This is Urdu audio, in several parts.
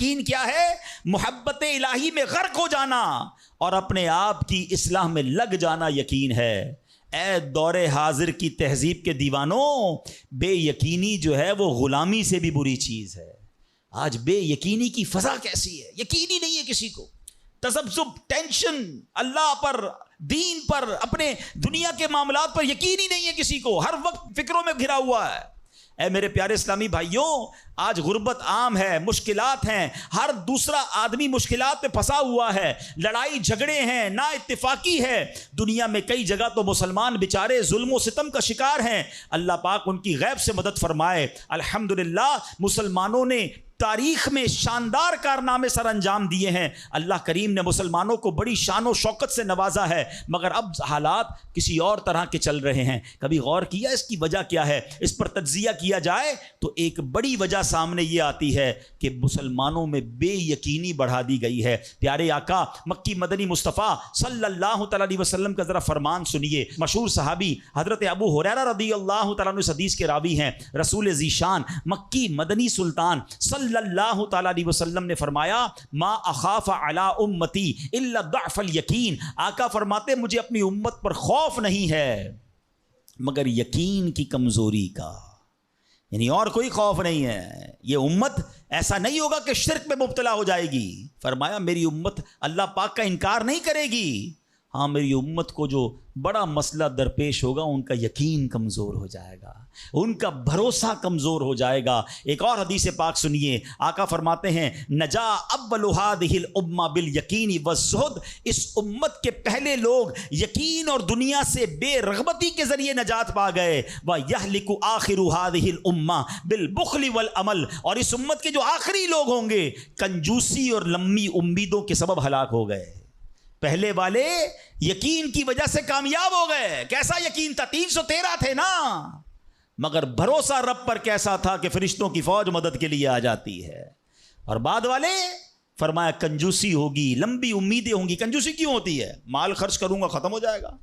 یقین کیا ہے؟ محبت الہی میں غرق ہو جانا اور اپنے آپ کی اصلاح میں لگ جانا یقین ہے۔ اے دور حاضر کی تہذیب کے دیوانوں، بے یقینی جو ہے وہ غلامی سے بھی بری چیز ہے۔ آج بے یقینی کی فضا کیسی ہے، یقین ہی نہیں ہے کسی کو، تذبذب، ٹینشن، اللہ پر، دین پر، اپنے دنیا کے معاملات پر یقین ہی نہیں ہے کسی کو، ہر وقت فکروں میں گھرا ہوا ہے۔ اے میرے پیارے اسلامی بھائیوں، آج غربت عام ہے، مشکلات ہیں، ہر دوسرا آدمی مشکلات پہ پھنسا ہوا ہے، لڑائی جھگڑے ہیں، نا اتفاقی ہے، دنیا میں کئی جگہ تو مسلمان بیچارے ظلم و ستم کا شکار ہیں۔ اللہ پاک ان کی غیب سے مدد فرمائے۔ الحمدللہ مسلمانوں نے تاریخ میں شاندار کارنامے سر انجام دیے ہیں، اللہ کریم نے مسلمانوں کو بڑی شان و شوکت سے نوازا ہے، مگر اب حالات کسی اور طرح کے چل رہے ہیں۔ کبھی غور کیا اس کی وجہ کیا ہے؟ اس پر تجزیہ کیا جائے تو ایک بڑی وجہ سامنے یہ آتی ہے کہ مسلمانوں میں بے یقینی بڑھا دی گئی ہے۔ پیارے آقا مکی مدنی مصطفیٰ صلی اللہ تعالی علیہ وسلم کا ذرا فرمان سنیے۔ مشہور صحابی حضرت ابو ہریرہ رضی اللہ تعالیٰ عنہ اس حدیث کے راوی ہیں، رسول ذیشان مکی مدنی سلطان صلی اللہ تعالیٰ علیہ وسلم نے فرمایا، ما اخاف علی امتی الا ضعف الیقین۔ آقا فرماتے مجھے اپنی امت پر خوف نہیں ہے مگر یقین کی کمزوری کا، یعنی اور کوئی خوف نہیں ہے۔ یہ امت ایسا نہیں ہوگا کہ شرک میں مبتلا ہو جائے گی، فرمایا میری امت اللہ پاک کا انکار نہیں کرے گی، ہاں میری امت کو جو بڑا مسئلہ درپیش ہوگا ان کا یقین کمزور ہو جائے گا، ان کا بھروسہ کمزور ہو جائے گا۔ ایک اور حدیث پاک سنیے، آقا فرماتے ہیں نجا اول هذه الامه بالیقین والزہد، اس امت کے پہلے لوگ یقین اور دنیا سے بے رغبتی کے ذریعے نجات پا گئے، ویہلک آخر هذه الامه بالبخل والعمل، اور اس امت کے جو آخری لوگ ہوں گے کنجوسی اور لمبی امیدوں کے سبب ہلاک ہو گئے۔ پہلے والے یقین کی وجہ سے کامیاب ہو گئے۔ کیسا یقین تھا؟ 313 تھے نا، مگر بھروسہ رب پر کیسا تھا کہ فرشتوں کی فوج مدد کے لیے آ جاتی ہے۔ اور بعد والے فرمایا کنجوسی ہوگی، لمبی امیدیں ہوں گی۔ کنجوسی کیوں ہوتی ہے؟ مال خرچ کروں گا ختم ہو جائے گا،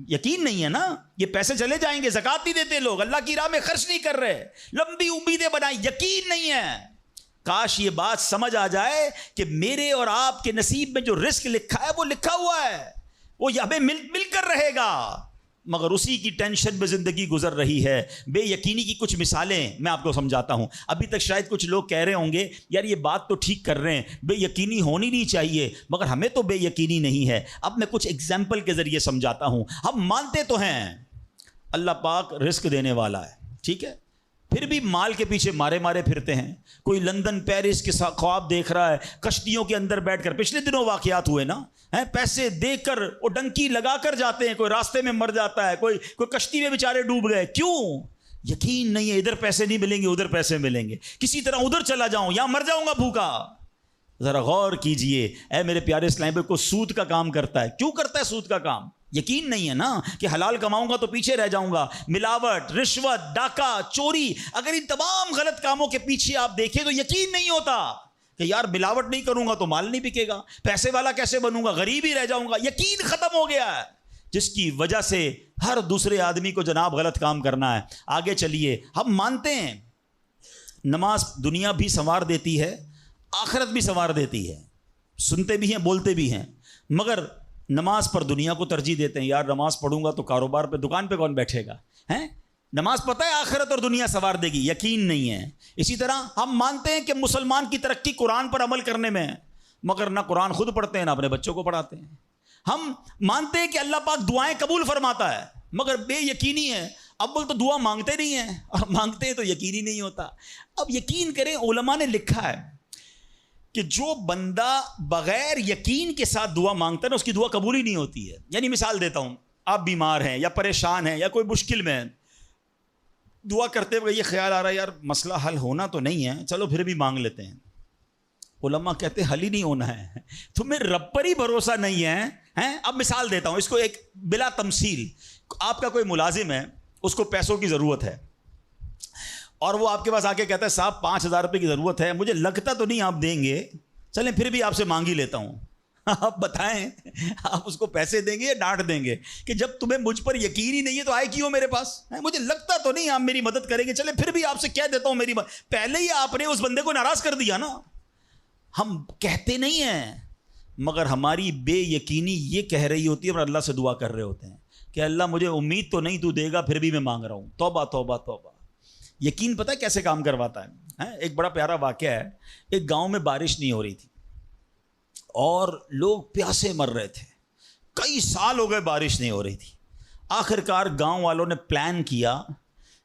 یقین نہیں ہے نا، یہ پیسے چلے جائیں گے، زکوٰۃ نہیں دیتے لوگ، اللہ کی راہ میں خرچ نہیں کر رہے، لمبی امیدیں بنائیں، یقین نہیں ہے۔ کاش یہ بات سمجھ آ جائے کہ میرے اور آپ کے نصیب میں جو رزق لکھا ہے وہ لکھا ہوا ہے، وہ ہمیں مل کر رہے گا، مگر اسی کی ٹینشن میں زندگی گزر رہی ہے۔ بے یقینی کی کچھ مثالیں میں آپ کو سمجھاتا ہوں۔ ابھی تک شاید کچھ لوگ کہہ رہے ہوں گے یار یہ بات تو ٹھیک کر رہے ہیں، بے یقینی ہونی نہیں چاہیے، مگر ہمیں تو بے یقینی نہیں ہے۔ اب میں کچھ ایگزامپل کے ذریعے سمجھاتا ہوں۔ ہم مانتے تو ہیں اللہ پاک رزق دینے والا ہے، ٹھیک ہے، پھر بھی مال کے پیچھے مارے پھرتے ہیں۔ کوئی لندن پیرس کے خواب دیکھ رہا ہے، کشتیوں کے اندر بیٹھ کر، پچھلے دنوں واقعات ہوئے نا، پیسے دے کر وہ ڈنکی لگا کر جاتے ہیں، کوئی راستے میں مر جاتا ہے، کوئی کشتی میں بیچارے ڈوب گئے۔ کیوں؟ یقین نہیں ہے ادھر پیسے نہیں ملیں گے ادھر پیسے ملیں گے، کسی طرح ادھر چلا جاؤں یا مر جاؤں گا بھوکا۔ ذرا غور کیجئے اے میرے پیارے اسلام بھائی، کو سود کا کام کرتا ہے، کیوں کرتا ہے سود کا کام؟ یقین نہیں ہے نا کہ حلال کماؤں گا تو پیچھے رہ جاؤں گا۔ ملاوٹ، رشوت، ڈاکہ، چوری، اگر ان تمام غلط کاموں کے پیچھے آپ دیکھیں تو یقین نہیں ہوتا کہ یار ملاوٹ نہیں کروں گا تو مال نہیں بکے گا، پیسے والا کیسے بنوں گا، غریب ہی رہ جاؤں گا۔ یقین ختم ہو گیا ہے، جس کی وجہ سے ہر دوسرے آدمی کو جناب غلط کام کرنا ہے۔ آگے چلیے، ہم مانتے ہیں نماز دنیا بھی سنوار دیتی ہے، آخرت بھی سنوار دیتی ہے، سنتے بھی ہیں بولتے بھی ہیں، مگر نماز پر دنیا کو ترجیح دیتے ہیں۔ یار نماز پڑھوں گا تو کاروبار پہ، دکان پہ کون بیٹھے گا؟ ہیں نماز پتہ ہے آخرت اور دنیا سنوار دے گی، یقین نہیں ہے۔ اسی طرح ہم مانتے ہیں کہ مسلمان کی ترقی قرآن پر عمل کرنے میں ہے، مگر نہ قرآن خود پڑھتے ہیں نہ اپنے بچوں کو پڑھاتے ہیں۔ ہم مانتے ہیں کہ اللہ پاک دعائیں قبول فرماتا ہے، مگر بے یقینی ہے، اب تو دعا مانگتے نہیں ہیں، اور مانگتے ہیں تو یقینی نہیں ہوتا۔ اب یقین کریں، علماء نے لکھا ہے کہ جو بندہ بغیر یقین کے ساتھ دعا مانگتا ہے نا، اس کی دعا قبول ہی نہیں ہوتی ہے۔ یعنی مثال دیتا ہوں، آپ بیمار ہیں یا پریشان ہیں یا کوئی مشکل میں ہیں، دعا کرتے ہوئے یہ خیال آ رہا ہے یار مسئلہ حل ہونا تو نہیں ہے، چلو پھر بھی مانگ لیتے ہیں۔ علماء کہتے ہیں حل ہی نہیں ہونا ہے، تمہیں رب پر ہی بھروسہ نہیں ہے۔ اب مثال دیتا ہوں اس کو ایک بلا تمثیل، آپ کا کوئی ملازم ہے، اس کو پیسوں کی ضرورت ہے، اور وہ آپ کے پاس آ کے کہتا ہے صاحب 5000 روپے کی ضرورت ہے، مجھے لگتا تو نہیں آپ دیں گے، چلیں پھر بھی آپ سے مانگ ہی لیتا ہوں۔ آپ بتائیں آپ اس کو پیسے دیں گے یا ڈانٹ دیں گے کہ جب تمہیں مجھ پر یقین ہی نہیں ہے تو آئے کیوں میرے پاس؟ مجھے لگتا تو نہیں آپ میری مدد کریں گے، چلے پھر بھی آپ سے کہہ دیتا ہوں میری مدد۔ پہلے ہی آپ نے اس بندے کو ناراض کر دیا نا۔ ہم کہتے نہیں ہیں مگر ہماری بے یقینی یہ کہہ رہی ہوتی ہے اور اللہ سے دعا کر رہے ہوتے ہیں کہ اللہ مجھے امید تو نہیں تو دے گا پھر بھی میں مانگ رہا ہوں. توبہ توبہ توبہ. یقین پتہ ہے کیسے کام کرواتا ہے؟ ایک بڑا پیارا واقعہ ہے. ایک گاؤں میں بارش نہیں ہو رہی تھی اور لوگ پیاسے مر رہے تھے. کئی سال ہو گئے بارش نہیں ہو رہی تھی. آخر کار گاؤں والوں نے پلان کیا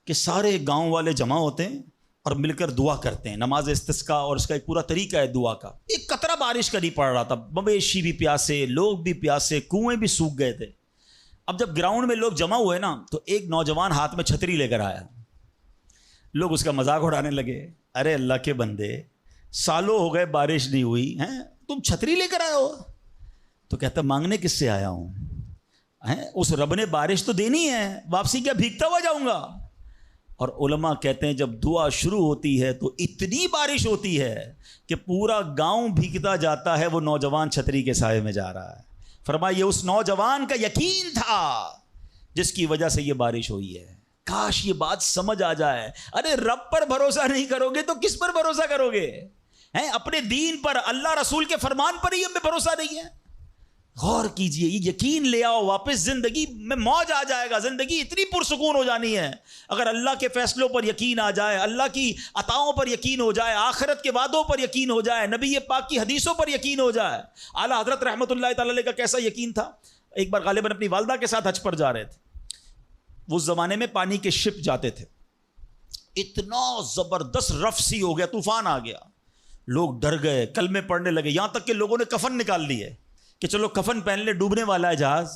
کہ سارے گاؤں والے جمع ہوتے ہیں اور مل کر دعا کرتے ہیں. نماز استسقاء اور اس کا ایک پورا طریقہ ہے دعا کا. ایک قطرہ بارش کا نہیں پڑ رہا تھا. مویشی بھی پیاسے, لوگ بھی پیاسے, کنویں بھی سوکھ گئے تھے. اب جب گراؤنڈ میں لوگ جمع ہوئے نا تو ایک نوجوان ہاتھ میں چھتری لے کر آیا. لوگ اس کا مذاق اڑانے لگے. ارے اللہ کے بندے, سالوں ہو گئے بارش نہیں ہوئی ہیں, تم چھتری لے کر آئے ہو؟ تو کہتا مانگنے کس سے آیا ہوں؟ اس رب نے بارش تو دینی ہے, واپسی کیا بھیگتا ہوا جاؤں گا؟ اور علماء کہتے ہیں جب دعا شروع ہوتی ہے تو اتنی بارش ہوتی ہے کہ پورا گاؤں بھیگتا جاتا ہے. وہ نوجوان چھتری کے سائے میں جا رہا ہے. فرمایا یہ اس نوجوان کا یقین تھا جس کی وجہ سے یہ بارش ہوئی ہے. کاش یہ بات سمجھ آ جائے. ارے رب پر بھروسہ نہیں کرو گے تو کس پر بھروسہ کرو گے؟ اپنے دین پر, اللہ رسول کے فرمان پر ہی ہمیں بھروسہ نہیں ہے. غور کیجئے, یہ یقین لے آؤ واپس, زندگی میں موج آ جائے گا. زندگی اتنی پرسکون ہو جانی ہے اگر اللہ کے فیصلوں پر یقین آ جائے, اللہ کی عطاؤں پر یقین ہو جائے, آخرت کے وعدوں پر یقین ہو جائے, نبی پاک کی حدیثوں پر یقین ہو جائے. اعلیٰ حضرت رحمۃ اللہ تعالی علیہ کا کیسا یقین تھا. ایک بار غالباً اپنی والدہ کے ساتھ حج پر جا رہے تھے. اس زمانے میں پانی کے شپ جاتے تھے. اتنا زبردست رف سی ہو گیا, طوفان آ گیا, لوگ ڈر گئے, کلمے پڑھنے لگے, یہاں تک کہ لوگوں نے کفن نکال لیے کہ چلو کفن پہن لے, ڈوبنے والا ہے جہاز.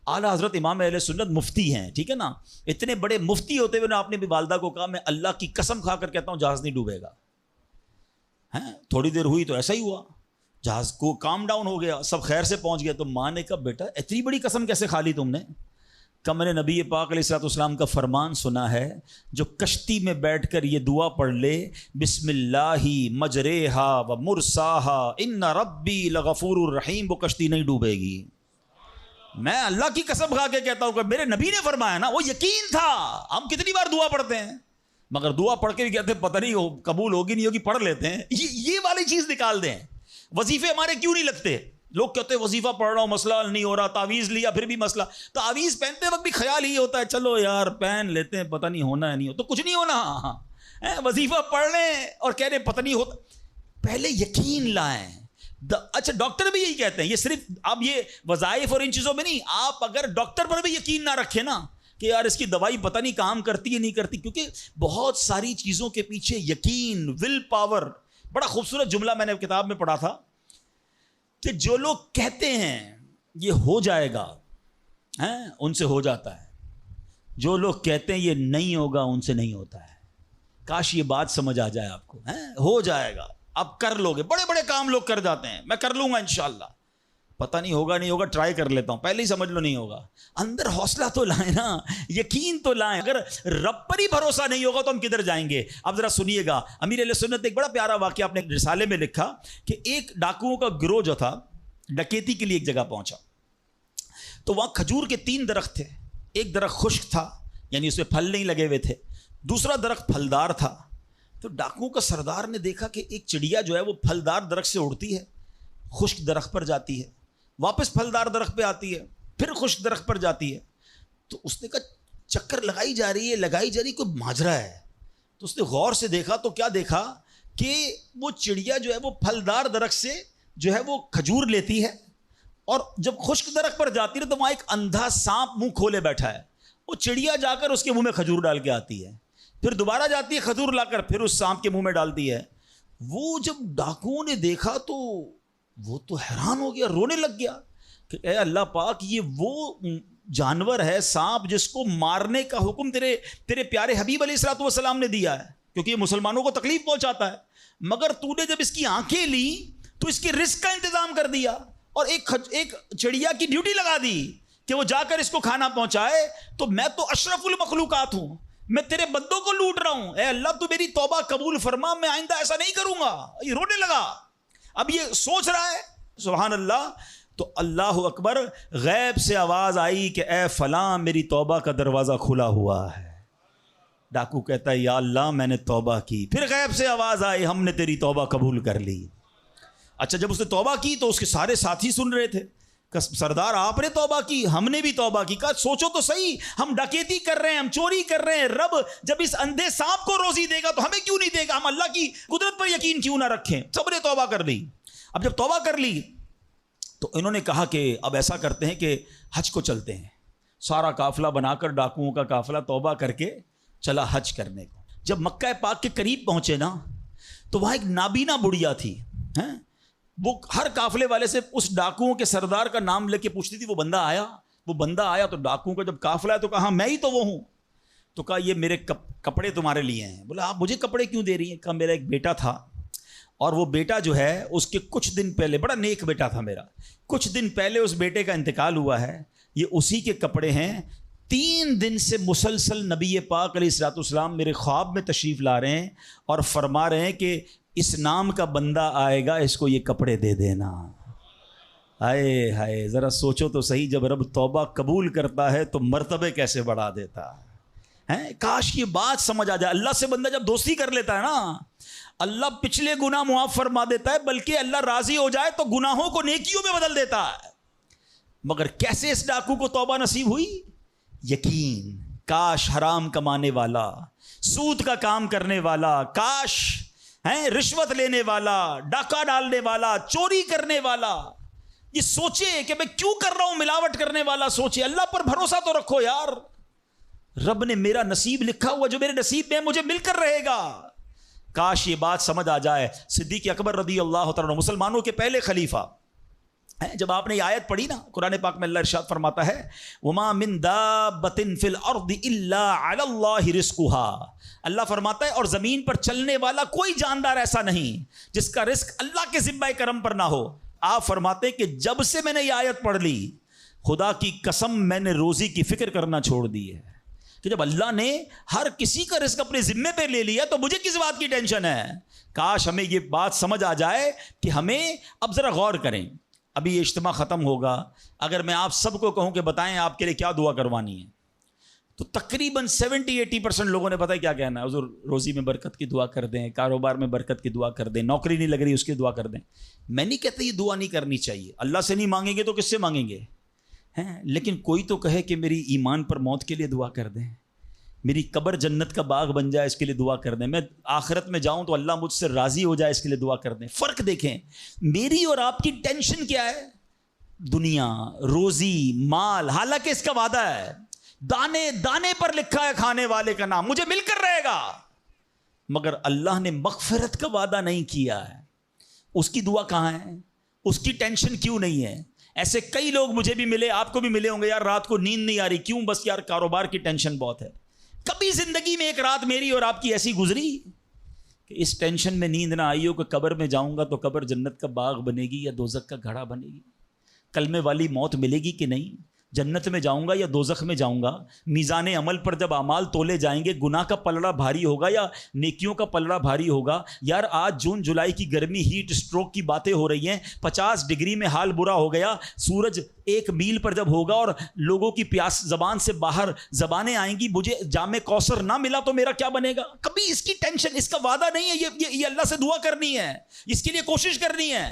اعلیٰ حضرت امام اہل سنت مفتی ہیں, ٹھیک ہے نا, اتنے بڑے مفتی ہوتے ہوئے آپ نے بھی والدہ کو کہا میں اللہ کی قسم کھا کر کہتا ہوں جہاز نہیں ڈوبے گا. تھوڑی دیر ہوئی تو ایسا ہی ہوا, جہاز کو کام ڈاؤن ہو گیا, سب خیر سے پہنچ گیا. تو ماں نے کہا بیٹا اتنی بڑی قسم کیسے کھا لی تم نے؟ کہ میں نے نبی پاک علیہ الصلوۃ والسلام کا فرمان سنا ہے جو کشتی میں بیٹھ کر یہ دعا پڑھ لے, بسم اللہ مجریہا و مرساہا ان ربی لغفور الرحیم, وہ کشتی نہیں ڈوبے گی. میں اللہ کی قسم کھا کے کہتا ہوں کہ میرے نبی نے فرمایا نا, وہ یقین تھا. ہم کتنی بار دعا پڑھتے ہیں مگر دعا پڑھ کے بھی کہتے ہیں پتہ نہیں قبول ہوگی نہیں ہوگی, پڑھ لیتے ہیں. یہ والی چیز نکال دیں. وظیفے ہمارے کیوں نہیں لگتے؟ لوگ کہتے ہیں وظیفہ پڑھ رہا ہوں مسئلہ حل نہیں ہو رہا, تعویذ لیا پھر بھی مسئلہ. تعویذ پہنتے وقت بھی خیال ہی ہوتا ہے چلو یار پہن لیتے ہیں, پتہ نہیں ہونا ہے نہیں ہو تو کچھ نہیں ہونا. وظیفہ پڑھ لیں اور کہہ رہے پتہ نہیں ہوتا. پہلے یقین لائیں. اچھا ڈاکٹر بھی یہی کہتے ہیں, یہ صرف اب یہ وظائف اور ان چیزوں میں نہیں, آپ اگر ڈاکٹر پر بھی یقین نہ رکھیں نا کہ یار اس کی دوائی پتہ نہیں کام کرتی ہے نہیں کرتی, کیونکہ بہت ساری چیزوں کے پیچھے یقین, ول پاور. بڑا خوبصورت جملہ میں نے کتاب میں پڑھا تھا کہ جو لوگ کہتے ہیں یہ ہو جائے گا ان سے ہو جاتا ہے, جو لوگ کہتے ہیں یہ نہیں ہوگا ان سے نہیں ہوتا ہے. کاش یہ بات سمجھ آ جائے آپ کو. ہو جائے گا, اب کر لو گے. بڑے بڑے کام لوگ کر جاتے ہیں, میں کر لوں گا انشاءاللہ, پتہ نہیں ہوگا نہیں ہوگا, ٹرائی کر لیتا ہوں, پہلے ہی سمجھ لو نہیں ہوگا. اندر حوصلہ تو لائیں نا, یقین تو لائیں. اگر رب پر ہی بھروسہ نہیں ہوگا تو ہم کدھر جائیں گے؟ اب ذرا سنیے گا, امیر اہل سنت ایک بڑا پیارا واقعہ اپنے رسالے میں لکھا کہ ایک ڈاکوؤں کا گروہ جو تھا ڈکیتی کے لیے ایک جگہ پہنچا. تو وہاں کھجور کے 3 درخت تھے. ایک درخت خشک تھا یعنی اس میں پھل نہیں لگے ہوئے تھے, دوسرا درخت پھلدار تھا. تو ڈاکوؤں کا سردار نے دیکھا کہ ایک چڑیا جو ہے وہ پھلدار درخت سے اڑتی ہے, خشک درخت پر جاتی ہے, واپس پھلدار درخت پہ آتی ہے, پھر خشک درخت پر جاتی ہے. تو اس نے کہا چکر لگائی جا رہی ہے, کوئی ماجرا ہے. تو اس نے غور سے دیکھا تو کیا دیکھا کہ وہ چڑیا جو ہے وہ پھلدار درخت سے جو ہے وہ کھجور لیتی ہے, اور جب خشک درخت پر جاتی ہے تو وہاں ایک اندھا سانپ منہ کھولے بیٹھا ہے. وہ چڑیا جا کر اس کے منہ میں کھجور ڈال کے آتی ہے, پھر دوبارہ جاتی ہے کھجور لا کر پھر اس سانپ کے منہ میں ڈالتی ہے. وہ جب ڈاکوؤں نے دیکھا تو وہ تو حیران ہو گیا, رونے لگ گیا کہ اے اللہ پاک, یہ وہ جانور ہے سانپ جس کو مارنے کا حکم تیرے پیارے حبیب علیہ الصلوۃ والسلام نے دیا ہے, کیونکہ یہ مسلمانوں کو تکلیف پہنچاتا ہے. مگر تو نے جب اس کی آنکھیں لی تو اس کے رزق کا انتظام کر دیا اور ایک چڑیا کی ڈیوٹی لگا دی کہ وہ جا کر اس کو کھانا پہنچائے. تو میں تو اشرف المخلوقات ہوں, میں تیرے بندوں کو لوٹ رہا ہوں, اے اللہ تو میری توبہ قبول فرما, میں آئندہ ایسا نہیں کروں گا. یہ رونے لگا. اب یہ سوچ رہا ہے سبحان اللہ. تو اللہ اکبر, غیب سے آواز آئی کہ اے فلاں میری توبہ کا دروازہ کھلا ہوا ہے. ڈاکو کہتا ہے یا اللہ میں نے توبہ کی. پھر غیب سے آواز آئی ہم نے تیری توبہ قبول کر لی. اچھا جب اس نے توبہ کی تو اس کے سارے ساتھی سن رہے تھے کہ سردار آپ نے توبہ کی، ہم نے بھی توبہ کی. کہا سوچو تو صحیح، ہم ڈکیتی کر رہے ہیں، ہم چوری کر رہے ہیں، رب جب اس اندھے سانپ کو روزی دے گا تو ہمیں کیوں نہیں دے گا؟ ہم اللہ کی قدرت پر یقین کیوں نہ رکھیں؟ سب نے توبہ کر لی. اب جب توبہ کر لی تو انہوں نے کہا کہ اب ایسا کرتے ہیں کہ حج کو چلتے ہیں. سارا قافلہ بنا کر، ڈاکوؤں کا قافلہ توبہ کر کے چلا حج کرنے کو. جب مکہ پاک کے قریب پہنچے نا تو وہاں ایک نابینا بڑھیا تھی، وہ ہر قافلے والے سے اس ڈاکوؤں کے سردار کا نام لے کے پوچھتی تھی. وہ بندہ آیا تو ڈاکوؤں کا جب قافلہ ہے تو کہا میں ہی تو وہ ہوں. تو کہا یہ میرے کپڑے تمہارے لیے ہیں. بولا آپ مجھے کپڑے کیوں دے رہی ہیں؟ کہا میرا ایک بیٹا تھا اور وہ بیٹا جو ہے اس کے کچھ دن پہلے، بڑا نیک بیٹا تھا میرا، کچھ دن پہلے اس بیٹے کا انتقال ہوا ہے، یہ اسی کے کپڑے ہیں. 3 دن سے مسلسل نبی پاک علیہ الصلوۃ والسلام میرے خواب میں تشریف لا رہے ہیں اور فرما رہے ہیں کہ اس نام کا بندہ آئے گا، اس کو یہ کپڑے دے دینا. ہائے ہائے، ذرا سوچو تو صحیح، جب رب توبہ قبول کرتا ہے تو مرتبے کیسے بڑھا دیتا ہے. کاش یہ بات سمجھ آ جائے. اللہ سے بندہ جب دوستی کر لیتا ہے نا، اللہ پچھلے گناہ معاف فرما دیتا ہے، بلکہ اللہ راضی ہو جائے تو گناہوں کو نیکیوں میں بدل دیتا ہے. مگر کیسے اس ڈاکو کو توبہ نصیب ہوئی؟ یقین. کاش حرام کمانے والا، سود کا کام کرنے والا، کاش رشوت لینے والا، ڈاکہ ڈالنے والا، چوری کرنے والا یہ سوچے کہ میں کیوں کر رہا ہوں. ملاوٹ کرنے والا سوچے اللہ پر بھروسہ تو رکھو یار، رب نے میرا نصیب لکھا ہوا، جو میرے نصیب میں مجھے مل کر رہے گا. کاش یہ بات سمجھ آ جائے. صدیق اکبر رضی اللہ تعالیٰ عنہ مسلمانوں کے پہلے خلیفہ، جب آپ نے یہ آیت پڑھی نا قرآن پاک میں، اللہ ارشاد فرماتا ہے وَمَا مِن دَابَّةٍ فِي الْأَرْضِ إِلَّا عَلَى اللَّهِ رِزْقُهَا. اللہ فرماتا ہے اور زمین پر چلنے والا کوئی جاندار ایسا نہیں جس کا رزق اللہ کے ذمہ کرم پر نہ ہو. آپ فرماتے ہیں کہ جب سے میں نے یہ آیت پڑھ لی، خدا کی قسم میں نے روزی کی فکر کرنا چھوڑ دی ہے. کہ جب اللہ نے ہر کسی کا رزق اپنے ذمے پہ لے لیا تو مجھے کس بات کی ٹینشن ہے. کاش ہمیں یہ بات سمجھ آ جائے کہ ہمیں اب ذرا غور کریں. ابھی یہ اجتماع ختم ہوگا، اگر میں آپ سب کو کہوں کہ بتائیں آپ کے لیے کیا دعا کروانی ہے، تو تقریباً 70-80% لوگوں نے پتہ ہے کیا کہنا ہے، حضور روزی میں برکت کی دعا کر دیں، کاروبار میں برکت کی دعا کر دیں، نوکری نہیں لگ رہی اس کی دعا کر دیں. میں نہیں کہتا یہ دعا نہیں کرنی چاہیے، اللہ سے نہیں مانگیں گے تو کس سے مانگیں گے؟ لیکن کوئی تو کہے کہ میری ایمان پر موت کے لیے دعا کر دیں، میری قبر جنت کا باغ بن جائے اس کے لیے دعا کر دیں، میں آخرت میں جاؤں تو اللہ مجھ سے راضی ہو جائے اس کے لیے دعا کر دیں. فرق دیکھیں، میری اور آپ کی ٹینشن کیا ہے؟ دنیا، روزی، مال. حالانکہ اس کا وعدہ ہے، دانے دانے پر لکھا ہے کھانے والے کا نام، مجھے مل کر رہے گا. مگر اللہ نے مغفرت کا وعدہ نہیں کیا ہے. اس کی دعا کہاں ہے؟ اس کی ٹینشن کیوں نہیں ہے؟ ایسے کئی لوگ مجھے بھی ملے، آپ کو بھی ملے ہوں گے، یار رات کو نیند نہیں آ رہی، کیوں؟ بس یار کاروبار کی ٹینشن بہت ہے. کبھی زندگی میں ایک رات میری اور آپ کی ایسی گزری کہ اس ٹینشن میں نیند نہ آئی ہو کہ قبر میں جاؤں گا تو قبر جنت کا باغ بنے گی یا دوزخ کا گھڑا بنے گی؟ کلمے والی موت ملے گی کہ نہیں؟ جنت میں جاؤں گا یا دوزخ میں جاؤں گا؟ میزان عمل پر جب اعمال تولے جائیں گے، گناہ کا پلڑا بھاری ہوگا یا نیکیوں کا پلڑا بھاری ہوگا؟ یار آج جون جولائی کی گرمی، ہیٹ اسٹروک کی باتیں ہو رہی ہیں، 50 ڈگری میں حال برا ہو گیا. سورج 1 میل پر جب ہوگا اور لوگوں کی پیاس زبان سے باہر زبانیں آئیں گی، مجھے جام کوثر نہ ملا تو میرا کیا بنے گا؟ کبھی اس کی ٹینشن، اس کا وعدہ نہیں ہے. یہ اللہ سے دعا کرنی ہے، اس کے لیے کوشش کرنی ہے.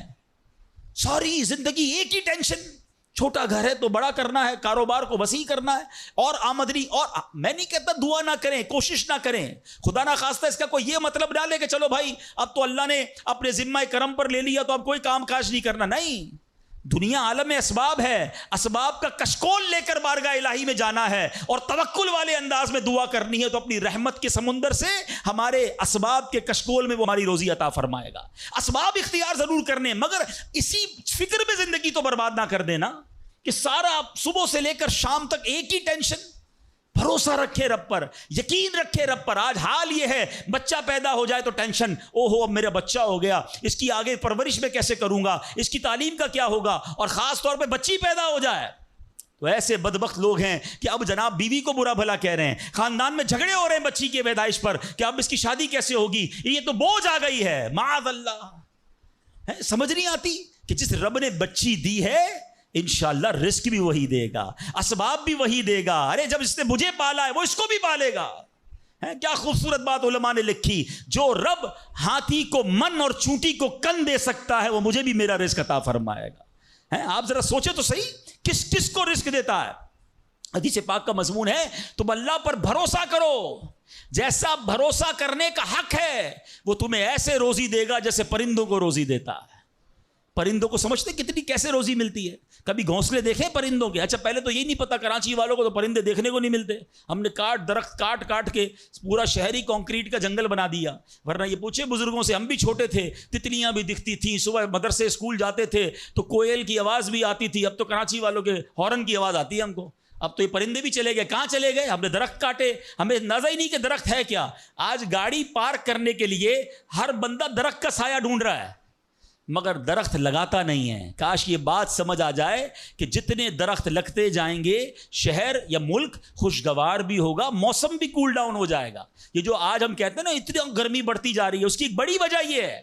ساری زندگی ایک ہی ٹینشن، چھوٹا گھر ہے تو بڑا کرنا ہے، کاروبار کو وسیع کرنا ہے، اور آمدنی. اور میں نہیں کہتا دعا نہ کریں، کوشش نہ کریں، خدا نہ خواستہ اس کا کوئی یہ مطلب نہ لے کہ چلو بھائی اب تو اللہ نے اپنے ذمہ کرم پر لے لیا تو اب کوئی کام کاج نہیں کرنا. نہیں، دنیا عالم اسباب ہے، اسباب کا کشکول لے کر بارگاہ الہی میں جانا ہے اور توکل والے انداز میں دعا کرنی ہے تو اپنی رحمت کے سمندر سے ہمارے اسباب کے کشکول میں وہ ہماری روزی عطا فرمائے گا. اسباب اختیار ضرور کرنے، مگر اسی فکر میں زندگی تو برباد نہ کر دینا کہ سارا صبح سے لے کر شام تک ایک ہی ٹینشن. بھروسہ رکھے رب پر، یقین رکھے رب پر. آج حال یہ ہے، بچہ پیدا ہو جائے تو ٹینشن، او ہو اب میرا بچہ ہو گیا، اس کی آگے پرورش میں کیسے کروں گا، اس کی تعلیم کا کیا ہوگا، اور خاص طور پہ بچی پیدا ہو جائے تو ایسے بدبخت لوگ ہیں کہ اب جناب بیوی کو برا بھلا کہہ رہے ہیں، خاندان میں جھگڑے ہو رہے ہیں بچی کی پیدائش پر کہ اب اس کی شادی کیسے ہوگی، یہ تو بوجھ آ گئی ہے. معاذ اللہ. سمجھ نہیں آتی کہ جس رب نے بچی دی ہے انشاءاللہ رزق بھی وہی دے گا، اسباب بھی وہی دے گا. ارے جب اس نے مجھے پالا ہے وہ اس کو بھی پالے گا. کیا خوبصورت بات علماء نے لکھی, جو رب ہاتھی کو من اور چونٹی کو کن دے سکتا ہے وہ مجھے بھی میرا رزق عطا فرمائے گا. آپ ذرا سوچیں تو صحیح, کس کس کو رزق دیتا ہے. حدیث پاک کا مضمون ہے تم اللہ پر بھروسہ کرو, جیسا بھروسہ کرنے کا حق ہے وہ تمہیں ایسے روزی دے گا جیسے پرندوں کو روزی دیتا ہے. پرندوں کو سمجھتے کتنی کیسے روزی ملتی ہے؟ کبھی گھونسلے دیکھیں پرندوں کے؟ اچھا پہلے تو یہی نہیں پتا, کراچی والوں کو تو پرندے دیکھنے کو نہیں ملتے. ہم نے درخت کاٹ کے پورا شہری کنکریٹ کا جنگل بنا دیا. ورنہ یہ پوچھے بزرگوں سے, ہم بھی چھوٹے تھے تتلیاں بھی دکھتی تھیں, صبح مدرسے اسکول جاتے تھے تو کوئل کی آواز بھی آتی تھی. اب تو کراچی والوں کے ہارن کی آواز آتی ہے ہم کو. اب تو یہ پرندے بھی چلے گئے. کہاں چلے گئے؟ ہم نے درخت کاٹے, ہمیں اندازہ ہی نہیں کہ درخت ہے کیا. آج گاڑی پارک کرنے کے لیے ہر بندہ درخت کا سایہ ڈھونڈ رہا ہے مگر درخت لگاتا نہیں ہے. کاش یہ بات سمجھ آ جائے کہ جتنے درخت لگتے جائیں گے شہر یا ملک خوشگوار بھی ہوگا, موسم بھی کول ڈاؤن ہو جائے گا. یہ جو آج ہم کہتے ہیں نا اتنی گرمی بڑھتی جا رہی ہے, اس کی ایک بڑی وجہ یہ ہے,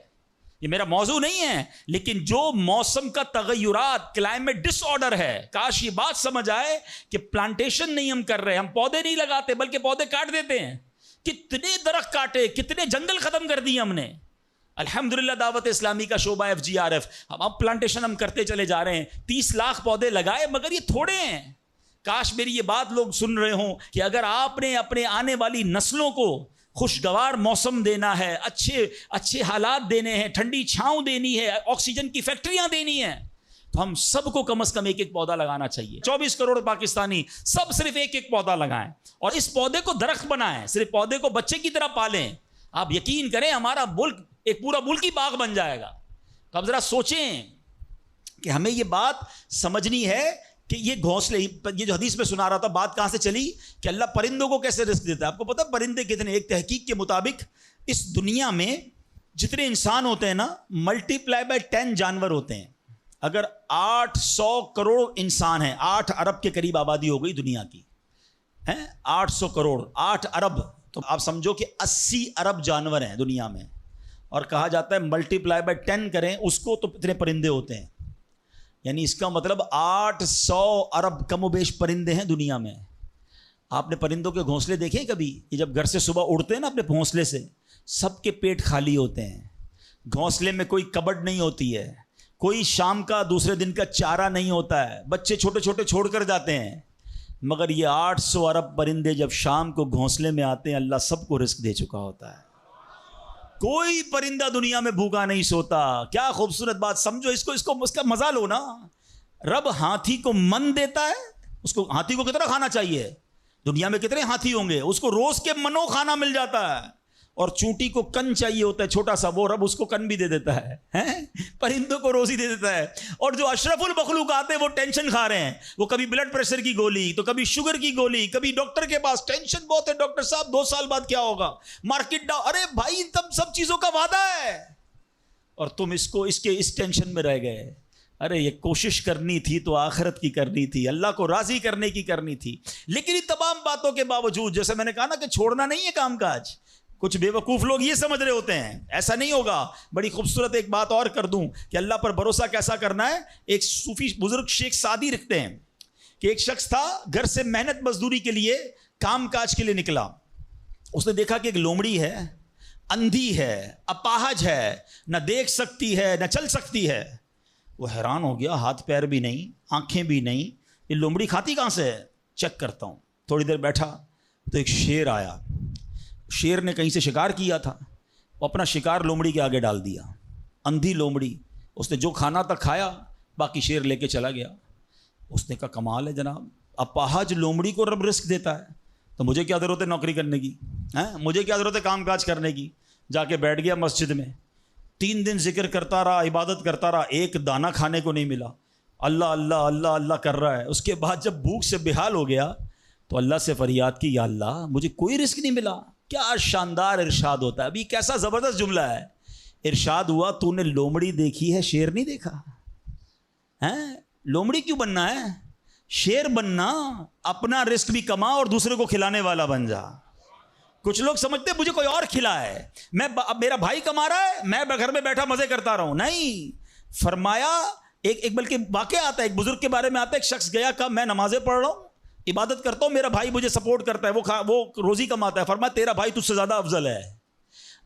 یہ میرا موضوع نہیں ہے, لیکن جو موسم کا تغیرات, کلائمیٹ ڈس آرڈر ہے, کاش یہ بات سمجھ آئے کہ پلانٹیشن نہیں ہم کر رہے, ہم پودے نہیں لگاتے بلکہ پودے کاٹ دیتے ہیں. کتنے درخت کاٹے, کتنے جنگل ختم کر دیے ہم نے. الحمدللہ دعوت اسلامی کا شعبہ FGRF, اب پلانٹیشن ہم کرتے چلے جا رہے ہیں. 30 لاکھ پودے لگائے مگر یہ تھوڑے ہیں. کاش میری یہ بات لوگ سن رہے ہوں کہ اگر آپ نے اپنے آنے والی نسلوں کو خوشگوار موسم دینا ہے, اچھے حالات دینے ہیں, ٹھنڈی چھاؤں دینی ہے, آکسیجن کی فیکٹریاں دینی ہیں, تو ہم سب کو کم از کم ایک پودا لگانا چاہیے. 24 کروڑ پاکستانی سب صرف ایک پودا لگائیں اور اس پودے کو درخت بنائیں, صرف پودے کو بچے کی طرح پالیں. آپ یقین کریں ہمارا ملک ایک پورا ملک ہی باغ بن جائے گا. تو اب ذرا سوچیں کہ ہمیں یہ بات سمجھنی ہے کہ یہ گھونسلے, یہ جو حدیث میں سنا رہا تھا بات کہاں سے چلی کہ اللہ پرندوں کو کیسے رزق دیتا ہے. آپ کو پتہ پرندے کتنے, ایک تحقیق کے مطابق اس دنیا میں جتنے انسان ہوتے ہیں نا ملٹیپلائی بائی 10 جانور ہوتے ہیں. اگر 800 کروڑ انسان ہیں, 8 ارب کے قریب آبادی ہو گئی دنیا کی, 800 کروڑ 8 ارب, تو آپ سمجھو کہ 80 ارب جانور ہیں دنیا میں, اور کہا جاتا ہے ملٹیپلائی بائی 10 کریں اس کو تو اتنے پرندے ہوتے ہیں. یعنی اس کا مطلب 800 ارب کم و بیش پرندے ہیں دنیا میں. آپ نے پرندوں کے گھونسلے دیکھے کبھی؟ یہ جب گھر سے صبح اڑتے ہیں نا اپنے گھونسلے سے, سب کے پیٹ خالی ہوتے ہیں. گھونسلے میں کوئی کبڈ نہیں ہوتی ہے, کوئی شام کا دوسرے دن کا چارہ نہیں ہوتا ہے, بچے چھوٹے چھوٹے چھوڑ کر جاتے ہیں. مگر یہ 800 ارب پرندے جب شام کو گھونسلے میں آتے ہیں اللہ سب کو رزق دے چکا ہوتا ہے. کوئی پرندہ دنیا میں بھوکا نہیں سوتا. کیا خوبصورت بات, سمجھو اس کا مزہ لو نا. رب ہاتھی کو من دیتا ہے, اس کو ہاتھی کو کتنا کھانا چاہیے, دنیا میں کتنے ہاتھی ہوں گے, اس کو روز کے منو کھانا مل جاتا ہے. اور چونٹی کو کن چاہیے ہوتا ہے چھوٹا سا, وہ رب اس کو کن بھی دے دیتا ہے, پرندوں کو روزی دے دیتا ہے. اور جو اشرف المخلوقات ہیں وہ ٹینشن کھا رہے ہیں, وہ کبھی بلڈ پریشر کی گولی, تو کبھی شوگر کی گولی, کبھی ڈاکٹر کے پاس, ٹینشن بہت ہے ڈاکٹر صاحب 2 سال بعد کیا ہوگا, مارکیٹ ڈاؤن. ارے بھائی تب سب چیزوں کا وعدہ ہے اور تم اس ٹینشن میں رہ گئے. ارے یہ کوشش کرنی تھی تو آخرت کی کرنی تھی, اللہ کو راضی کرنے کی کرنی تھی. لیکن ان تمام باتوں کے باوجود, جیسے میں نے کہا نا کہ چھوڑنا نہیں ہے کام کاج. کچھ بے وقوف لوگ یہ سمجھ رہے ہوتے ہیں ایسا نہیں ہوگا. بڑی خوبصورت ایک بات اور کر دوں کہ اللہ پر بھروسہ کیسا کرنا ہے. ایک صوفی بزرگ شیخ سعدی لکھتے ہیں کہ ایک شخص تھا گھر سے محنت مزدوری کے لیے کام کاج کے لیے نکلا. اس نے دیکھا کہ ایک لومڑی ہے, اندھی ہے, اپاہج ہے, نہ دیکھ سکتی ہے نہ چل سکتی ہے. وہ حیران ہو گیا, ہاتھ پیر بھی نہیں, آنکھیں بھی نہیں, یہ لومڑی کھاتی کہاں سے ہے, چیک کرتا ہوں. تھوڑی دیر بیٹھا تو ایک شیر آیا. شیر نے کہیں سے شکار کیا تھا, وہ اپنا شکار لومڑی کے آگے ڈال دیا. اندھی لومڑی, اس نے جو کھانا تھا کھایا, باقی شیر لے کے چلا گیا. اس نے کہا کمال ہے جناب, اپاہج لومڑی کو رب رزق دیتا ہے تو مجھے کیا ضرورت ہے نوکری کرنے کی, مجھے کیا ضرورت ہے کام کاج کرنے کی. جا کے بیٹھ گیا مسجد میں, 3 دن ذکر کرتا رہا, عبادت کرتا رہا, ایک دانہ کھانے کو نہیں ملا. اللہ اللہ اللہ اللہ کر رہا ہے. اس کے بعد جب بھوک سے بحال ہو گیا تو اللہ سے فریاد کی, یا اللہ مجھے کوئی رزق نہیں ملا. کیا شاندار ارشاد ہوتا ہے. ابھی کیسا زبردست جملہ ہے. ارشاد ہوا تو نے لومڑی دیکھی ہے, شیر نہیں دیکھا. لومڑی کیوں بننا ہے, شیر بننا, اپنا رزق بھی کما اور دوسرے کو کھلانے والا بن جا. کچھ لوگ سمجھتے مجھے کوئی اور کھلا ہے, میرا بھائی کما رہا ہے, میں گھر میں بیٹھا مزے کرتا رہا ہوں. نہیں, فرمایا ایک بلکہ واقعہ آتا ہے, ایک بزرگ کے بارے میں آتا ہے, ایک شخص گیا, کہا میں نمازیں پڑھ رہا ہوں, عبادت کرتا ہوں، میرا بھائی مجھے سپورٹ کرتا ہے، وہ روزی کماتا ہے، فرمایا تیرا بھائی تجھ سے زیادہ افضل ہے۔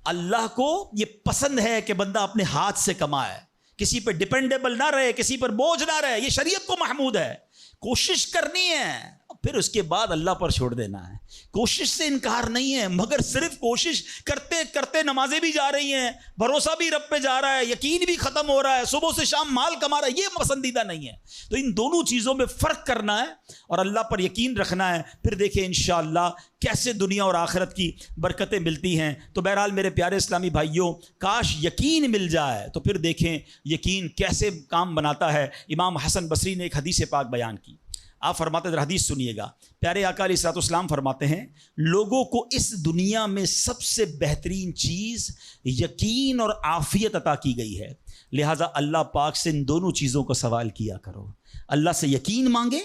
اللہ کو یہ پسند ہے کہ بندہ اپنے ہاتھ سے کمائے، کسی پہ ڈیپینڈیبل نہ رہے، کسی پر بوجھ نہ رہے، یہ شریعت کو محمود ہے۔ کوشش کرنی ہے، پھر اس کے بعد اللہ پر چھوڑ دینا ہے۔ کوشش سے انکار نہیں ہے، مگر صرف کوشش کرتے کرتے نمازیں بھی جا رہی ہیں، بھروسہ بھی رب پہ جا رہا ہے، یقین بھی ختم ہو رہا ہے، صبح سے شام مال کما رہا ہے، یہ پسندیدہ نہیں ہے۔ تو ان دونوں چیزوں میں فرق کرنا ہے اور اللہ پر یقین رکھنا ہے، پھر دیکھیں انشاءاللہ کیسے دنیا اور آخرت کی برکتیں ملتی ہیں۔ تو بہرحال میرے پیارے اسلامی بھائیوں، کاش یقین مل جائے تو پھر دیکھیں یقین کیسے کام بناتا ہے۔ امام حسن بصری نے ایک حدیث پاک بیان کی، آپ فرماتے ہیں، حدیث سنیے گا، پیارے آقا علیہ الصلوۃ والسلام فرماتے ہیں، لوگوں کو اس دنیا میں سب سے بہترین چیز یقین اور عافیت عطا کی گئی ہے، لہٰذا اللہ پاک سے ان دونوں چیزوں کا سوال کیا کرو، اللہ سے یقین مانگیں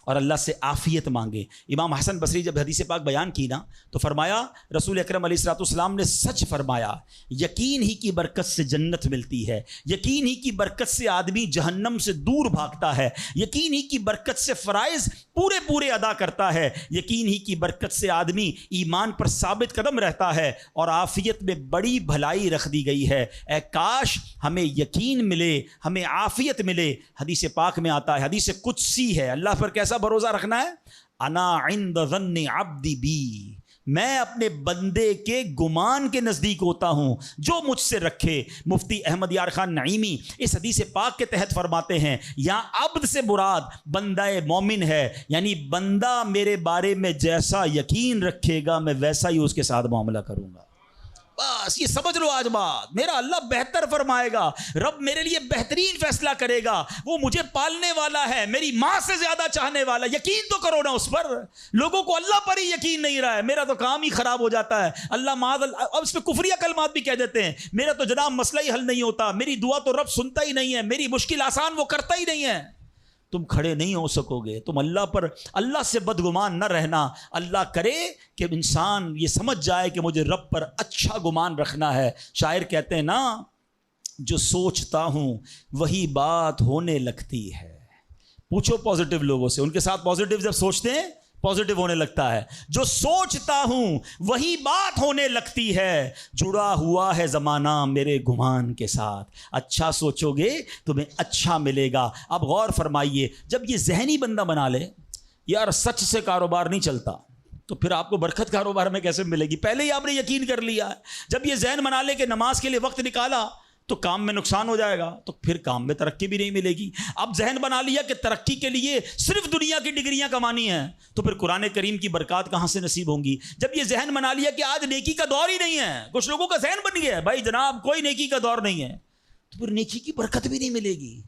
اور اللہ سے عافیت مانگے۔ امام حسن بصری جب حدیث پاک بیان کی نا تو فرمایا، رسول اکرم علیہ الصلوۃ والسلام نے سچ فرمایا، یقین ہی کی برکت سے جنت ملتی ہے، یقین ہی کی برکت سے آدمی جہنم سے دور بھاگتا ہے، یقین ہی کی برکت سے فرائض پورے ادا کرتا ہے، یقین ہی کی برکت سے آدمی ایمان پر ثابت قدم رہتا ہے، اور عافیت میں بڑی بھلائی رکھ دی گئی ہے۔ اے کاش ہمیں یقین ملے، ہمیں عافیت ملے۔ حدیث پاک میں آتا ہے، حدیث قدسی ہے، اللہ پر کیسا بھروسہ رکھنا ہے؟ انا عند ظن عبدی بی، میں اپنے بندے کے گمان کے نزدیک ہوتا ہوں جو مجھ سے رکھے۔ مفتی احمد یار خان نعیمی اس حدیث پاک کے تحت فرماتے ہیں، یہاں عبد سے مراد بندہ مومن ہے، یعنی بندہ میرے بارے میں جیسا یقین رکھے گا میں ویسا ہی اس کے ساتھ معاملہ کروں گا۔ بس یہ سمجھ لو آج بات، میرا اللہ بہتر فرمائے گا، رب میرے لیے بہترین فیصلہ کرے گا، وہ مجھے پالنے والا ہے، میری ماں سے زیادہ چاہنے والا۔ یقین تو کرو نا اس پر، لوگوں کو اللہ پر ہی یقین نہیں رہا ہے، میرا تو کام ہی خراب ہو جاتا ہے، اللہ معاذ اللہ، اب اس پہ کفریہ کلمات بھی کہہ دیتے ہیں، میرا تو جناب مسئلہ ہی حل نہیں ہوتا، میری دعا تو رب سنتا ہی نہیں ہے، میری مشکل آسان وہ کرتا ہی نہیں ہے۔ تم کھڑے نہیں ہو سکو گے، تم اللہ سے بدگمان نہ رہنا۔ اللہ کرے کہ انسان یہ سمجھ جائے کہ مجھے رب پر اچھا گمان رکھنا ہے۔ شاعر کہتے ہیں نا، جو سوچتا ہوں وہی بات ہونے لگتی ہے۔ پوچھو پازیٹیو لوگوں سے، ان کے ساتھ پازیٹیو جب سوچتے ہیں پازیٹیو ہونے لگتا ہے۔ جو سوچتا ہوں وہی بات ہونے لگتی ہے، جڑا ہوا ہے زمانہ میرے گمان کے ساتھ۔ اچھا سوچو گے تمہیں اچھا ملے گا۔ اب غور فرمائیے، جب یہ ذہنی بندہ بنا لے یار سچ سے کاروبار نہیں چلتا، تو پھر آپ کو برکت کاروبار میں کیسے ملے گی؟ پہلے ہی آپ نے یقین کر لیا ہے۔ جب یہ ذہن بنا لے کہ نماز کے لیے وقت نکالا تو کام میں نقصان ہو جائے گا، تو پھر کام میں ترقی بھی نہیں ملے گی۔ اب ذہن بنا لیا کہ ترقی کے لیے صرف دنیا کی ڈگریاں کمانی ہیں، تو پھر قرآن کریم کی برکات کہاں سے نصیب ہوں گی؟ جب یہ ذہن بنا لیا کہ آج نیکی کا دور ہی نہیں ہے، کچھ لوگوں کا ذہن بن گیا ہے بھائی جناب کوئی نیکی کا دور نہیں ہے، تو پھر نیکی کی برکت بھی نہیں ملے گی۔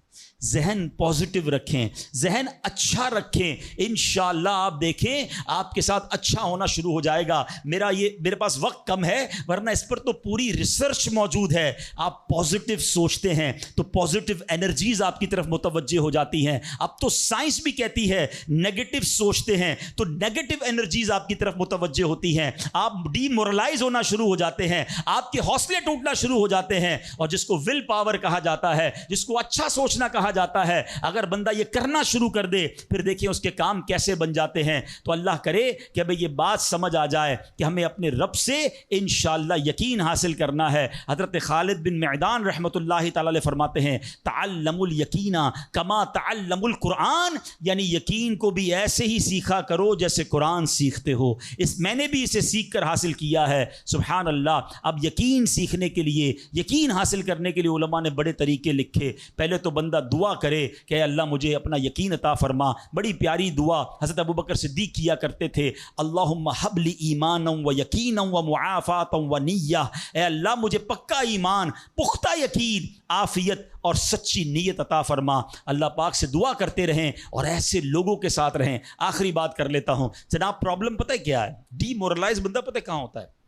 ذہن پازیٹیو رکھیں، ذہن اچھا رکھیں، انشاءاللہ آپ دیکھیں آپ کے ساتھ اچھا ہونا شروع ہو جائے گا۔ میرے پاس وقت کم ہے، ورنہ اس پر تو پوری ریسرچ موجود ہے۔ آپ پازیٹیو سوچتے ہیں تو پازیٹیو انرجیز آپ کی طرف متوجہ ہو جاتی ہیں۔ اب تو سائنس بھی کہتی ہے نیگیٹو سوچتے ہیں تو نیگیٹو انرجیز آپ کی طرف متوجہ ہوتی ہیں، آپ ڈی مورلائز ہونا شروع ہو جاتے ہیں، آپ کے حوصلے ٹوٹنا شروع ہو جاتے ہیں۔ اور جس کو ول پاور کہا جاتا ہے، جس کو اچھا سوچنا کہا جاتا ہے، اگر بندہ یہ کرنا شروع کر دے پھر دیکھیں اس کے کام کیسے بن جاتے ہیں۔ تو اللہ کرے کہ اب یہ بات سمجھ آ جائے کہ ہمیں اپنے رب سے انشاءاللہ یقین حاصل کرنا ہے۔ حضرت خالد بن معدان رحمۃ اللہ تعالی علیہ فرماتے ہیں، تعلموا الیقین کما تعلموا القرآن، یعنی یقین کو بھی ایسے ہی سیکھا کرو جیسے قرآن سیکھتے ہو۔ میں نے بھی اسے سیکھ کر حاصل کیا ہے۔ سبحان اللہ۔ اب یقین سیکھنے کے لیے، یقین حاصل کرنے کے لیے علماء نے بڑے طریقے لکھے۔ پہلے تو بندہ دعا کرے کہ اے اللہ مجھے اپنا یقین عطا فرما۔ بڑی پیاری دعا حضرت ابوبکر صدیق کیا کرتے تھے، اللہم حب لی ایمانا و یقینا و معافاتا و نیہ، اے اللہ مجھے پکا ایمان، پختہ یقین، عافیت اور سچی نیت عطا فرما۔ اللہ پاک سے دعا کرتے رہیں اور ایسے لوگوں کے ساتھ رہیں۔ آخری بات کر لیتا ہوں جناب، پرابلم پتہ کیا ہے؟ ڈی مورلائز بندہ پتہ کہاں ہوتا ہے؟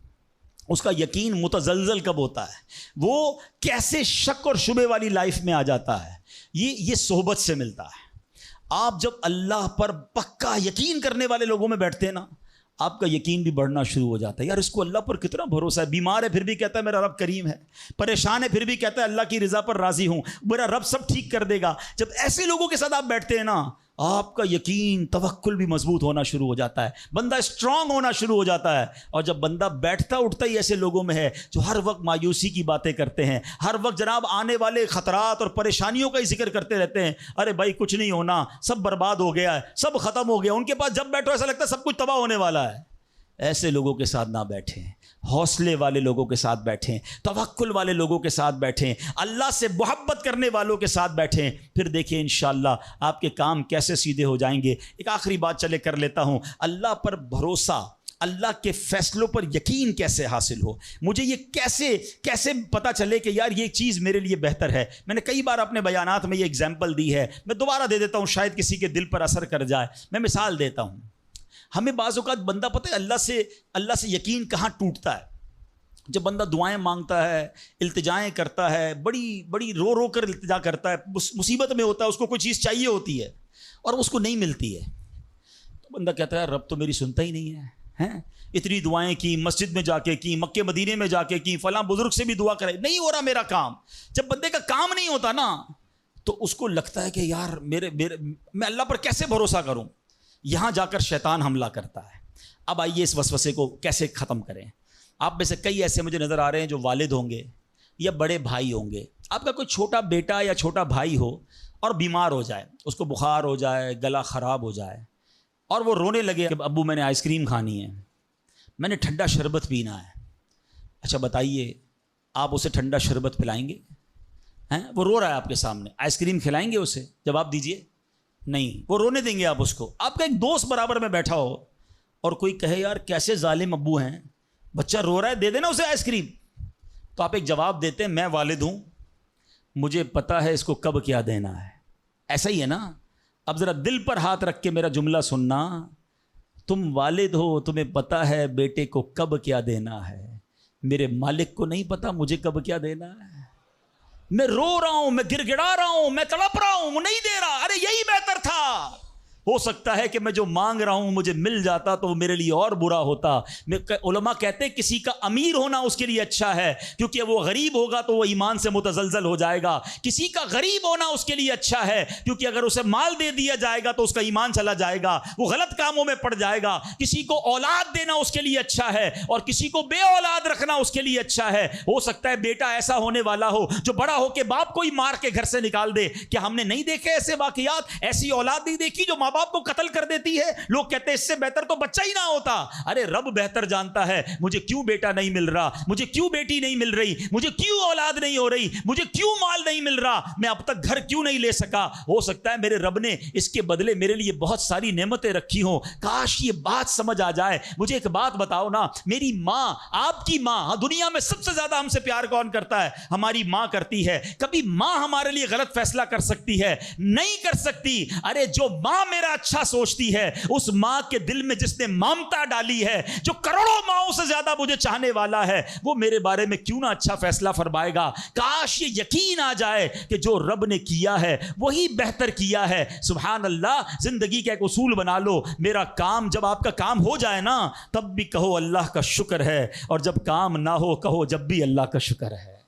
اس کا یقین متزلزل کب ہوتا ہے؟ وہ کیسے شک اور شبے والی لائف میں آ جاتا ہے؟ یہ صحبت سے ملتا ہے۔ آپ جب اللہ پر پکا یقین کرنے والے لوگوں میں بیٹھتے ہیں نا، آپ کا یقین بھی بڑھنا شروع ہو جاتا ہے۔ یار اس کو اللہ پر کتنا بھروسہ ہے، بیمار ہے پھر بھی کہتا ہے میرا رب کریم ہے، پریشان ہے پھر بھی کہتا ہے اللہ کی رضا پر راضی ہوں، میرا رب سب ٹھیک کر دے گا۔ جب ایسے لوگوں کے ساتھ آپ بیٹھتے ہیں نا آپ کا یقین توکل بھی مضبوط ہونا شروع ہو جاتا ہے, بندہ اسٹرانگ ہونا شروع ہو جاتا ہے. اور جب بندہ بیٹھتا اٹھتا ہی ایسے لوگوں میں ہے جو ہر وقت مایوسی کی باتیں کرتے ہیں, ہر وقت جناب آنے والے خطرات اور پریشانیوں کا ہی ذکر کرتے رہتے ہیں, ارے بھائی کچھ نہیں ہونا, سب برباد ہو گیا ہے, سب ختم ہو گیا, ان کے پاس جب بیٹھو ایسا لگتا ہے سب کچھ تباہ ہونے والا ہے. ایسے لوگوں کے ساتھ نہ بیٹھیں, حوصلے والے لوگوں کے ساتھ بیٹھیں, توکل والے لوگوں کے ساتھ بیٹھیں, اللہ سے محبت کرنے والوں کے ساتھ بیٹھیں. پھر دیکھیں انشاءاللہ آپ کے کام کیسے سیدھے ہو جائیں گے. ایک آخری بات چلے کر لیتا ہوں, اللہ پر بھروسہ, اللہ کے فیصلوں پر یقین کیسے حاصل ہو. مجھے یہ کیسے پتہ چلے کہ یار یہ چیز میرے لیے بہتر ہے. میں نے کئی بار اپنے بیانات میں یہ اگزامپل دی ہے, میں دوبارہ دے دیتا ہوں, شاید کسی کے دل پر اثر کر جائے. میں مثال دیتا ہوں. ہمیں بعض اوقات بندہ پتہ ہے اللہ سے یقین کہاں ٹوٹتا ہے. جب بندہ دعائیں مانگتا ہے, التجائیں کرتا ہے, بڑی رو کر التجا کرتا ہے, مصیبت میں ہوتا ہے, اس کو کوئی چیز چاہیے ہوتی ہے اور اس کو نہیں ملتی ہے, تو بندہ کہتا ہے رب تو میری سنتا ہی نہیں ہے. اتنی دعائیں کی, مسجد میں جا کے کی, مکے مدینے میں جا کے کی, فلاں بزرگ سے بھی دعا کرے, نہیں ہو رہا میرا کام. جب بندے کا کام نہیں ہوتا نا تو اس کو لگتا ہے کہ یار میں اللہ پر کیسے بھروسہ کروں. یہاں جا کر شیطان حملہ کرتا ہے. اب آئیے اس وسوسے کو کیسے ختم کریں. آپ میں سے کئی ایسے مجھے نظر آ رہے ہیں جو والد ہوں گے یا بڑے بھائی ہوں گے. آپ کا کوئی چھوٹا بیٹا یا چھوٹا بھائی ہو اور بیمار ہو جائے, اس کو بخار ہو جائے, گلا خراب ہو جائے اور وہ رونے لگے کہ ابو میں نے آئس کریم کھانی ہے, میں نے ٹھنڈا شربت پینا ہے. اچھا بتائیے آپ اسے ٹھنڈا شربت پلائیں گے؟ وہ رو رہا ہے آپ کے سامنے, آئس کریم کھلائیں گے اسے؟ جواب دیجئے نہیں. وہ رونے دیں گے آپ اس کو. آپ کا ایک دوست برابر میں بیٹھا ہو اور کوئی کہے یار کیسے ظالم ابو ہیں, بچہ رو رہا ہے دے دینا اسے آئس کریم, تو آپ ایک جواب دیتے ہیں میں والد ہوں, مجھے پتا ہے اس کو کب کیا دینا ہے. ایسا ہی ہے نا. اب ذرا دل پر ہاتھ رکھ کے میرا جملہ سننا, تم والد ہو, تمہیں پتا ہے بیٹے کو کب کیا دینا ہے, میرے مالک کو نہیں پتا مجھے کب کیا دینا ہے. میں رو رہا ہوں, میں گڑ گڑا رہا ہوں, میں تڑپ رہا ہوں, وہ نہیں دے رہا, ارے یہی بہتر تھا. ہو سکتا ہے کہ میں جو مانگ رہا ہوں مجھے مل جاتا تو وہ میرے لیے اور برا ہوتا. علماء کہتے ہیں کسی کا امیر ہونا اس کے لیے اچھا ہے, کیونکہ وہ غریب ہوگا تو وہ ایمان سے متزلزل ہو جائے گا. کسی کا غریب ہونا اس کے لیے اچھا ہے, کیونکہ اگر اسے مال دے دیا جائے گا تو اس کا ایمان چلا جائے گا, وہ غلط کاموں میں پڑ جائے گا. کسی کو اولاد دینا اس کے لیے اچھا ہے اور کسی کو بے اولاد رکھنا اس کے لیے اچھا ہے. ہو سکتا ہے بیٹا ایسا ہونے والا ہو جو بڑا ہو کے باپ کو ہی مار کے گھر سے نکال دے. کیا ہم نے نہیں دیکھے ایسے واقعات؟ ایسی اولاد نہیں دیکھی جو ماں باپ کو قتل کر دیتی ہے؟ لوگ کہتے ہیں اس سے بہتر تو بچہ ہی نہ ہوتا. ارے رب بہتر جانتا ہے مجھے کیوں بیٹا نہیں مل رہا, مجھے کیوں بیٹی نہیں مل رہی, مجھے کیوں اولاد نہیں ہو رہی, مجھے کیوں مال نہیں مل رہا, میں اب تک گھر کیوں نہیں لے سکا. ہو سکتا ہے میرے رب نے اس کے بدلے میرے لیے بہت ساری نعمتیں رکھی ہوں. کاش یہ بات سمجھ آ جائے. مجھے ایک بات بتاؤ نا, میری ماں, آپ کی ماں, دنیا میں سب سے زیادہ ہم سے پیار کون کرتا ہے؟ ہماری ماں کرتی ہے. کبھی ماں ہمارے لیے غلط فیصلہ کر سکتی ہے؟ نہیں کر سکتی. ارے جو ماں میرا اچھا سوچتی ہے, اس ماں کے دل میں جس نے ممتا ڈالی ہے, جو کروڑوں ماؤں سے زیادہ مجھے چاہنے والا ہے, وہ میرے بارے میں کیوں نہ اچھا فیصلہ فرمائے گا. کاش یہ یقین آ جائے کہ جو رب نے کیا ہے وہی بہتر کیا ہے. سبحان اللہ. زندگی کا ایک اصول بنا لو, میرا کام, جب آپ کا کام ہو جائے نا تب بھی کہو اللہ کا شکر ہے, اور جب کام نہ ہو کہو جب بھی اللہ کا شکر ہے.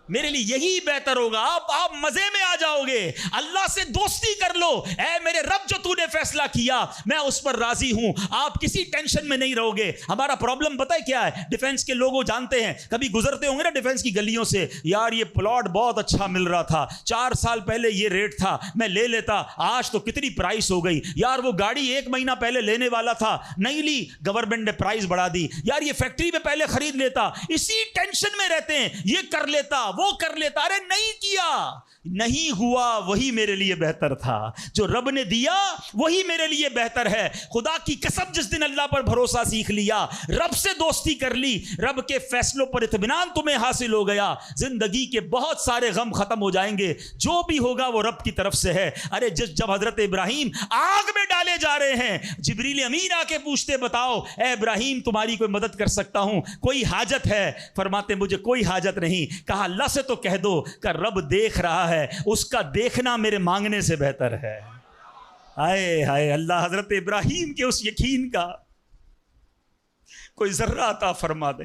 میرے لیے یہی بہتر ہوگا. آپ مزے میں آ جاؤ گے, اللہ سے دوستی کر لو. اے میرے رب جو تو نے فیصلہ کیا میں اس پر راضی ہوں. آپ کسی ٹینشن میں نہیں رہو گے. ہمارا پرابلم پتہ ہے کیا ہے؟ ڈیفنس کے لوگ جانتے ہیں, کبھی گزرتے ہوں گے نا ڈیفنس کی گلیوں سے, یار یہ پلاٹ بہت اچھا مل رہا تھا, 4 سال پہلے یہ ریٹ تھا, میں لے لیتا, آج تو کتنی پرائس ہو گئی. یار وہ گاڑی 1 مہینہ پہلے لینے والا تھا, نہیں لی, گورنمنٹ نے پرائس بڑھا دی. یار یہ فیکٹری میں پہلے خرید لیتا. اسی ٹینشن میں رہتے ہیں, یہ کر لیتا, وہ کر لیتا. ارے نہیں کیا, نہیں ہوا, وہی میرے لیے بہتر تھا. جو رب نے دیا وہی میرے لیے بہتر ہے. خدا کی قسم جس دن اللہ پر بھروسہ سیکھ لیا, رب سے دوستی کر لی, رب کے فیصلوں پر اطمینان تمہیں حاصل ہو گیا, زندگی کے بہت سارے غم ختم ہو جائیں گے. جو بھی ہوگا وہ رب کی طرف سے ہے. ارے جب حضرت ابراہیم آگ میں ڈالے جا رہے ہیں, جبریل امین آ کے پوچھتے بتاؤ اے ابراہیم تمہاری کوئی مدد کر سکتا ہوں, کوئی حاجت ہے؟ فرماتے مجھے کوئی حاجت نہیں. کہا اللہ سے تو کہہ دو کہ رب دیکھ رہا ہے, اس کا دیکھنا میرے مانگنے سے بہتر ہے. ہائے ہائے اللہ حضرت ابراہیم کے اس یقین کا کوئی ذرہ عطا فرما دے.